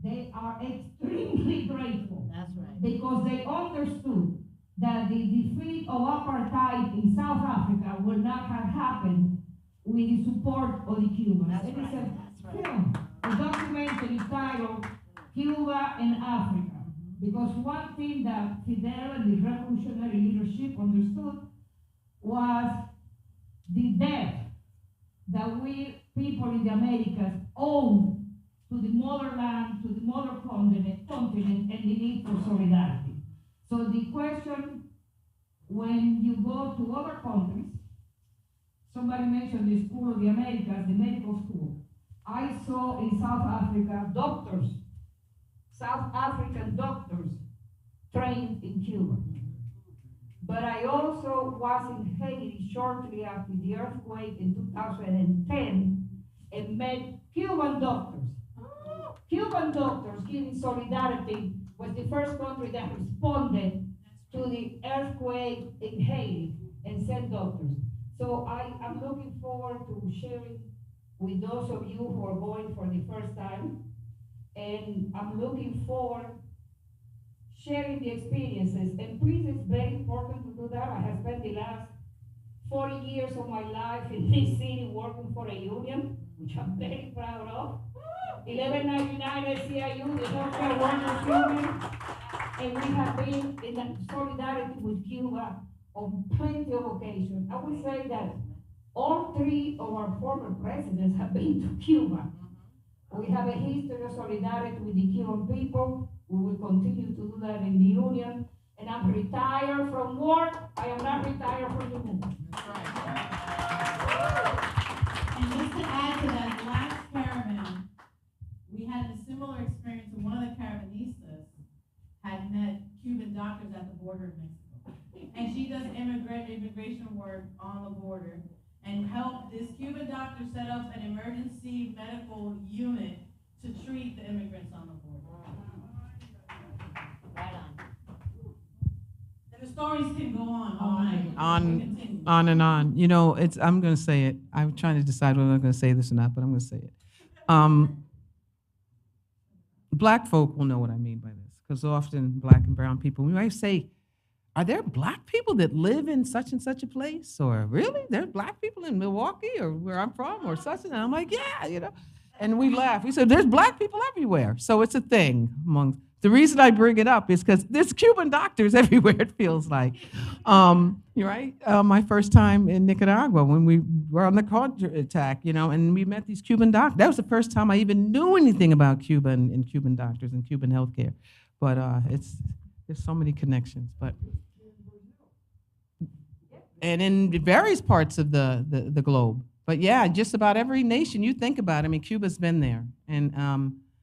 they are extremely grateful. That's right. Because they understood that the defeat of apartheid in South Africa would not have happened with the support of the Cubans. That's right. It's a film, a documentary titled Cuba and Africa. Because one thing that Fidel and the revolutionary leadership understood was the debt that we people in the Americas owe to the motherland, to the mother continent, and the need for solidarity. So the question, when you go to other countries, somebody mentioned the School of the Americas, the medical school. I saw in South Africa doctors, South African doctors trained in Cuba. But I also was in Haiti shortly after the earthquake in 2010 and met Cuban doctors. Cuban doctors giving solidarity was the first country that responded to the earthquake in Haiti and sent doctors. So I'm looking forward to sharing with those of you who are going for the first time. And I'm looking forward sharing the experiences. And please, it's very important to do that. I have spent the last 40 years of my life in this city working for a union, which I'm very proud of. 1199 SCIU, the Healthcare Workers Union. And we have been in solidarity with Cuba on plenty of occasions. I would say that all three of our former presidents have been to Cuba. We have a history of solidarity with the Cuban people. We will continue to do that in the union. And I'm retired from work. I am not retired from the movement. And just to add to that, last caravan, we had a similar experience when one of the caravanistas had met Cuban doctors at the border in Mexico. And she does immigration work on the border and helped this Cuban doctor set up an emergency medical unit to treat the immigrants on the border. Right on. And the stories can go on all night. On and on. You know, I'm going to say it. I'm trying to decide whether I'm going to say this or not, but I'm going to say it. Black folk will know what I mean by this, because often black and brown people, we might say, are there black people that live in such and such a place? Or really, there's black people in Milwaukee or where I'm from or such and that? I'm like, yeah, you know. And we laugh. We said, there's black people everywhere. So it's a thing among. The reason I bring it up is because there's Cuban doctors everywhere, it feels like. You're right. My first time in Nicaragua when we were on the counterattack, you know, and we met these Cuban doctors. That was the first time I even knew anything about Cuba and Cuban doctors and Cuban healthcare. But there's so many connections. But and in various parts of the globe. But yeah, just about every nation you think about, I mean, Cuba's been there.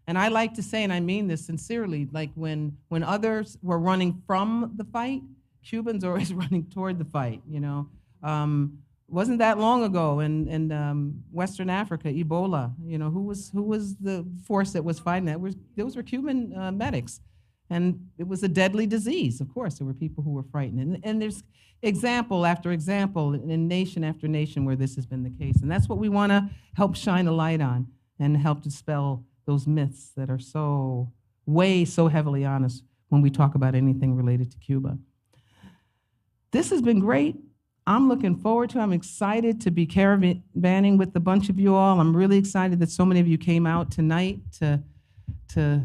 And I like to say, and I mean this sincerely, like when others were running from the fight, Cubans are always running toward the fight, you know. Wasn't that long ago in Western Africa, Ebola, you know, who was the force that was fighting that? Those were Cuban medics. And it was a deadly disease. Of course, there were people who were frightened. And there's example after example in nation after nation where this has been the case. And that's what we want to help shine a light on and help dispel those myths that are weigh so heavily on us when we talk about anything related to Cuba. This has been great. I'm looking forward to it. I'm excited to be caravanning with a bunch of you all. I'm really excited that so many of you came out tonight to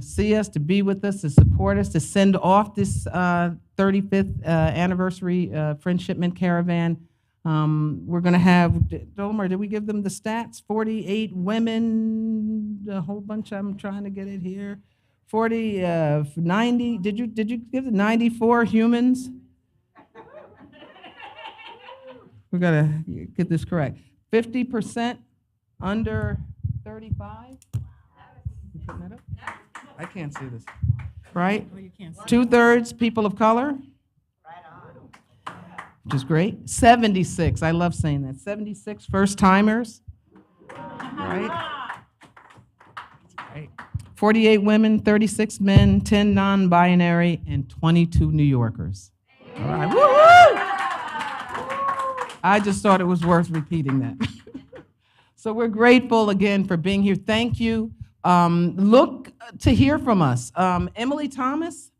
see us, to be with us, to support us, to send off this 35th anniversary Friendshipment Caravan. We're going to have, Dolmar, did we give them the stats? 48 women, a whole bunch. I'm trying to get it here. 90, did you give it 94 humans? We got to get this correct. 50% under 35? You putting that up? I can't see this. Right? 2/3 people of color? Which is great. 76, I love saying that. 76 first-timers, right? Great. 48 women, 36 men, 10 non-binary, and 22 New Yorkers. All right, woo-hoo! I just thought it was worth repeating that. So we're grateful again for being here. Thank you. Look to hear from us. Emily Thomas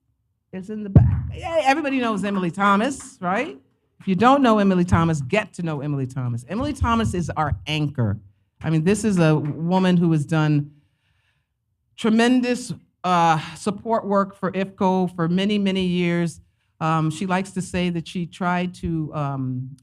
is in the back. Yay, everybody knows Emily Thomas, right? If you don't know Emily Thomas, get to know Emily Thomas. Emily Thomas is our anchor. I mean, this is a woman who has done tremendous support work for IFCO for many, many years. She likes to say that she tried to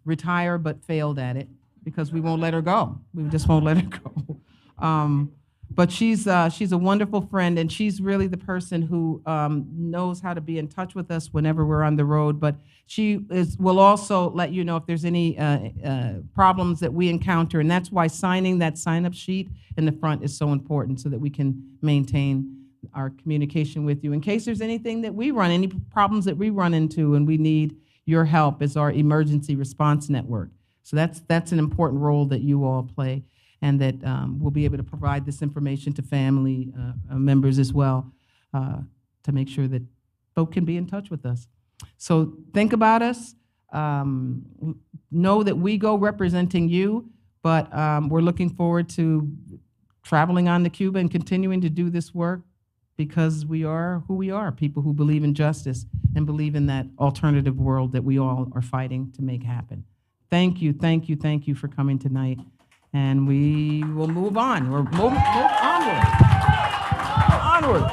retire but failed at it because we won't let her go. We just won't let her go. But she's a wonderful friend, and she's really the person who knows how to be in touch with us whenever we're on the road. But she will also let you know if there's any problems that we encounter, and that's why signing that sign-up sheet in the front is so important so that we can maintain our communication with you. In case there's anything that we run, any problems that we run into and we need your help as our emergency response network. So that's an important role that you all play, and that we'll be able to provide this information to family members as well to make sure that folk can be in touch with us. So think about us. Know that we go representing you, but we're looking forward to traveling on to Cuba and continuing to do this work because we are who we are, people who believe in justice and believe in that alternative world that we all are fighting to make happen. Thank you, thank you, thank you for coming tonight. And we will move on. We're move onward. Onward.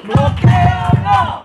Blockade, no!